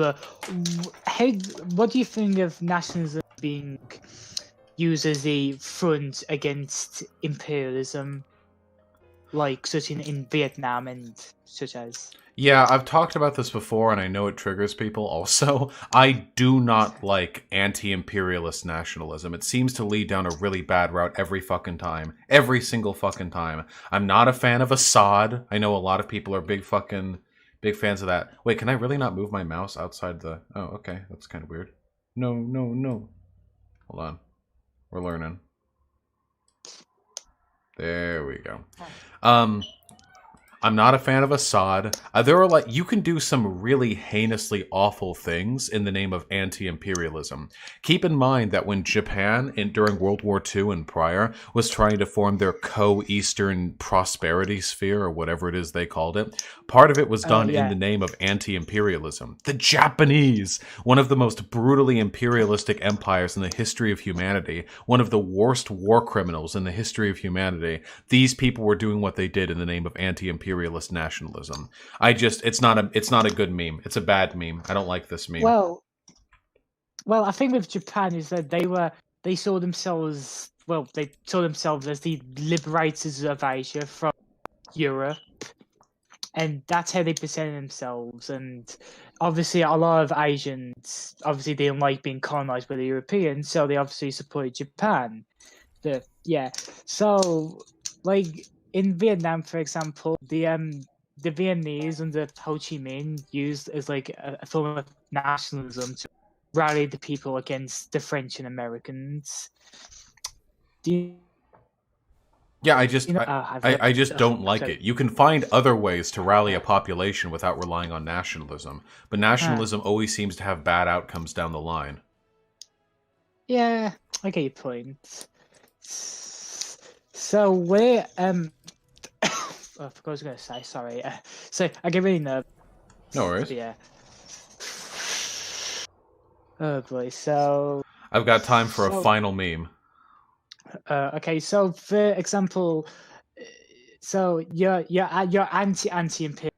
But how? What do you think of nationalism being used as a front against imperialism, like such in Vietnam and such as? Yeah, I've talked about this before, and I know it triggers people also. I do not like anti-imperialist nationalism. It seems to lead down a really bad route every fucking time. Every single fucking time. I'm not a fan of Assad. I know a lot of people are big fans of that. Wait, can I really not move my mouse outside the... Oh, okay. That's kind of weird. No, no, no. Hold on. We're learning. There we go. I'm not a fan of Assad. There are like, you can do some really heinously awful things in the name of anti-imperialism. Keep in mind that when Japan, during World War II and prior, was trying to form their co-Eastern prosperity sphere, or whatever it is they called it, part of it was done in the name of anti-imperialism. The Japanese, one of the most brutally imperialistic empires in the history of humanity, one of the worst war criminals in the history of humanity, these people were doing what they did in the name of anti-imperialism. Nationalism. It's not a good meme. It's a bad meme. I don't like this meme. Well, I think with Japan is that they saw themselves as the liberators of Asia from Europe, and that's how they presented themselves. And obviously, a lot of Asians obviously didn't like being colonized by the Europeans, so they obviously supported Japan. So like. In Vietnam, for example, the Vietnamese under Ho Chi Minh used as like a form of nationalism to rally the people against the French and Americans. I just don't like it. You can find other ways to rally a population without relying on nationalism, but nationalism always seems to have bad outcomes down the line. Yeah, I get your point. So where I forgot what I was going to say. Sorry. So I get really nervous. No worries. Yeah. Oh boy. So I've got time for a final meme. Okay. So for example, so you're anti-imperial.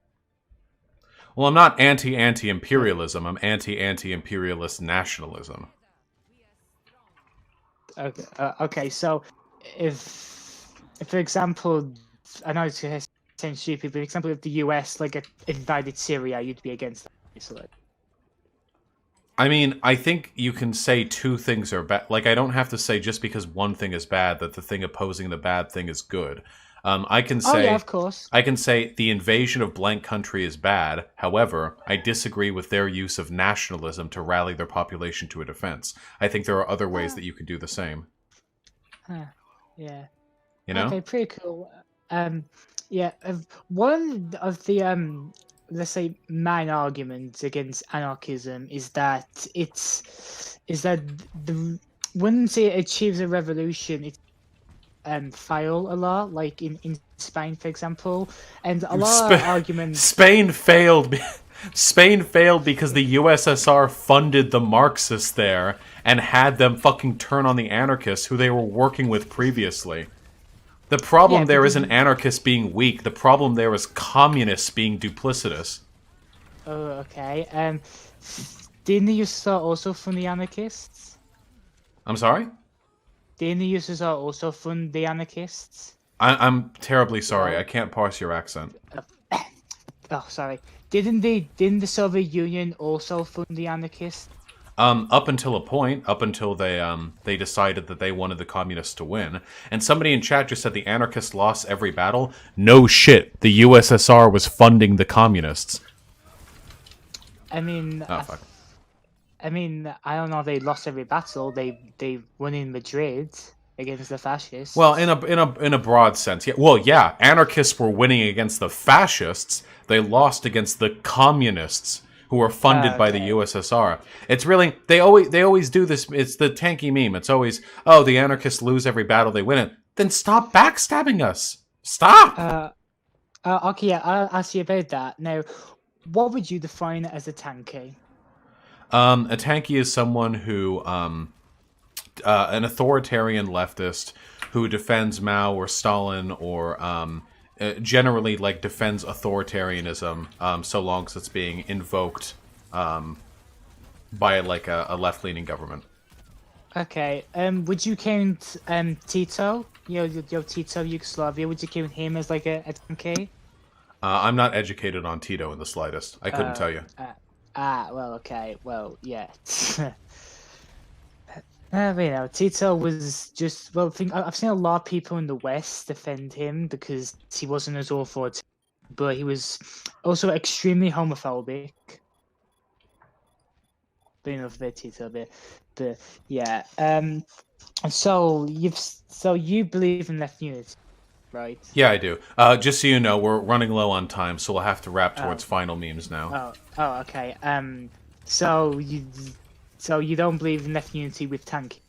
Well, I'm not anti-imperialism. I'm anti-imperialist nationalism. Okay. Okay. So if for example, I know it's sound stupid, but for example, if the US invaded Syria, you'd be against that. So, I mean, I think you can say two things are bad. Like, I don't have to say just because one thing is bad that the thing opposing the bad thing is good. I can say, yeah, of course. I can say the invasion of blank country is bad. However, I disagree with their use of nationalism to rally their population to a defense. I think there are other ways that you can do the same. Yeah. You know? Okay, pretty cool. Yeah, one of the let's say main arguments against anarchism is that once it achieves a revolution, it fail a lot, like in Spain, for example, and a lot of arguments. Spain failed. Spain failed because the USSR funded the Marxists there and had them fucking turn on the anarchists who they were working with previously. The problem there isn't anarchists being weak. The problem there is communists being duplicitous. Oh, okay. Didn't the USSR also fund the anarchists? I'm sorry? Didn't the USSR also fund the anarchists? I'm terribly sorry. I can't parse your accent. Oh, sorry. Didn't the Soviet Union also fund the anarchists? Up until a point, up until they decided that they wanted the communists to win. And somebody in chat just said the anarchists lost every battle. No shit. The USSR was funding the communists. I mean, fuck. I mean, I don't know. They lost every battle. They won in Madrid against the fascists. Well, in a broad sense, yeah. Well, yeah, anarchists were winning against the fascists. They lost against the communists, who are funded by the USSR. It's really they always do this. It's the tanky meme. It's always, oh, the anarchists lose every battle, they win it. Then stop backstabbing us. Stop. Okay, yeah, I'll ask you about that. Now, what would you define as a tanky? A tanky is someone who, an authoritarian leftist who defends Mao or Stalin or generally like defends authoritarianism so long as it's being invoked by like a left-leaning government. Okay. Would you count Tito? Your Tito Yugoslavia. Would you count him as like a tanky? I'm not educated on Tito in the slightest. I couldn't tell you. Well, okay. Well, yeah. Tito was just I've seen a lot of people in the West defend him because he wasn't as awful, but he was also extremely homophobic. But enough of it, Tito. But yeah. So you believe in left unity, right? Yeah, I do. Just so you know, we're running low on time, so we'll have to wrap towards final memes now. Okay. So you don't believe in left unity with tank?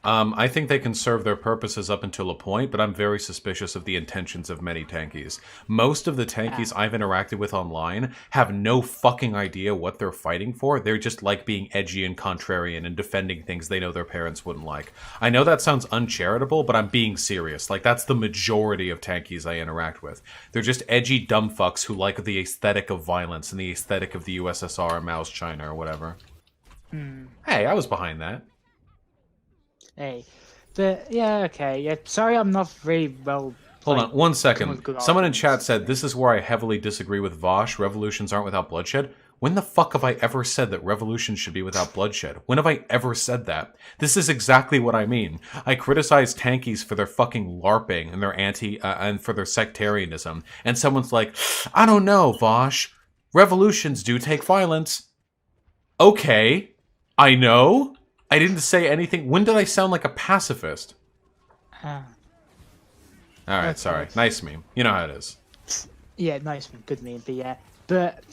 I think they can serve their purposes up until a point, but I'm very suspicious of the intentions of many tankies. Most of the tankies I've interacted with online have no fucking idea what they're fighting for. They're just like being edgy and contrarian and defending things they know their parents wouldn't like. I know that sounds uncharitable, but I'm being serious. Like, that's the majority of tankies I interact with. They're just edgy dumb fucks who like the aesthetic of violence and the aesthetic of the USSR or Mao's China or whatever. Hey, I was behind that. Hey, but yeah, okay, yeah. Sorry, I'm not very well. Hold on, 1 second. Someone in chat said, this is where I heavily disagree with Vaush. Revolutions aren't without bloodshed. When the fuck have I ever said that revolutions should be without bloodshed? When have I ever said that? This is exactly what I mean. I criticize tankies for their fucking LARPing and their and for their sectarianism. And someone's like, I don't know, Vaush. Revolutions do take violence. Okay, I know. I didn't say anything. When did I sound like a pacifist? Alright, sorry. Nice meme. You know how it is. Yeah, nice meme. Good meme, but yeah. But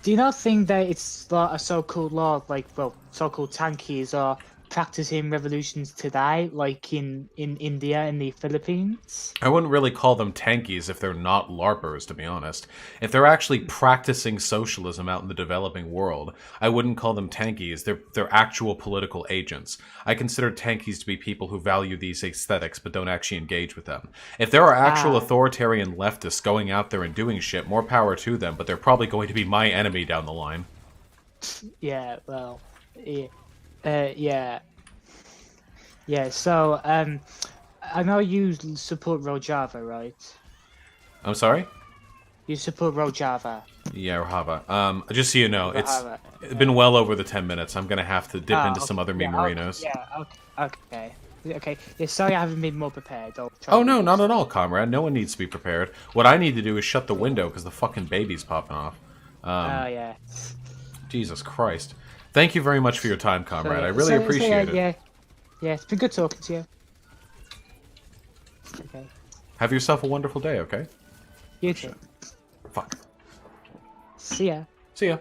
do you not think that it's like a so-called law, like, well, so-called tankies are practicing revolutions today, like in India and the Philippines? I wouldn't really call them tankies if they're not LARPers, to be honest. If they're actually practicing socialism out in the developing world, I wouldn't call them tankies. They're actual political agents. I consider tankies to be people who value these aesthetics but don't actually engage with them. If there are actual authoritarian leftists going out there and doing shit, more power to them, but they're probably going to be my enemy down the line. Yeah, well, yeah. Yeah, so, I know you support Rojava, right? I'm sorry? You support Rojava. Yeah, Rojava. Just so you know, it's been well over the 10 minutes. I'm going to have to dip into some other meme arenas. Okay. Yeah, sorry I haven't been more prepared. Oh, no, not at all, comrade. No one needs to be prepared. What I need to do is shut the window because the fucking baby's popping off. Yeah. Jesus Christ. Thank you very much for your time, comrade. I really appreciate it. Yeah, it's been good talking to you. Okay. Have yourself a wonderful day, okay? You too. Fuck. See ya. See ya.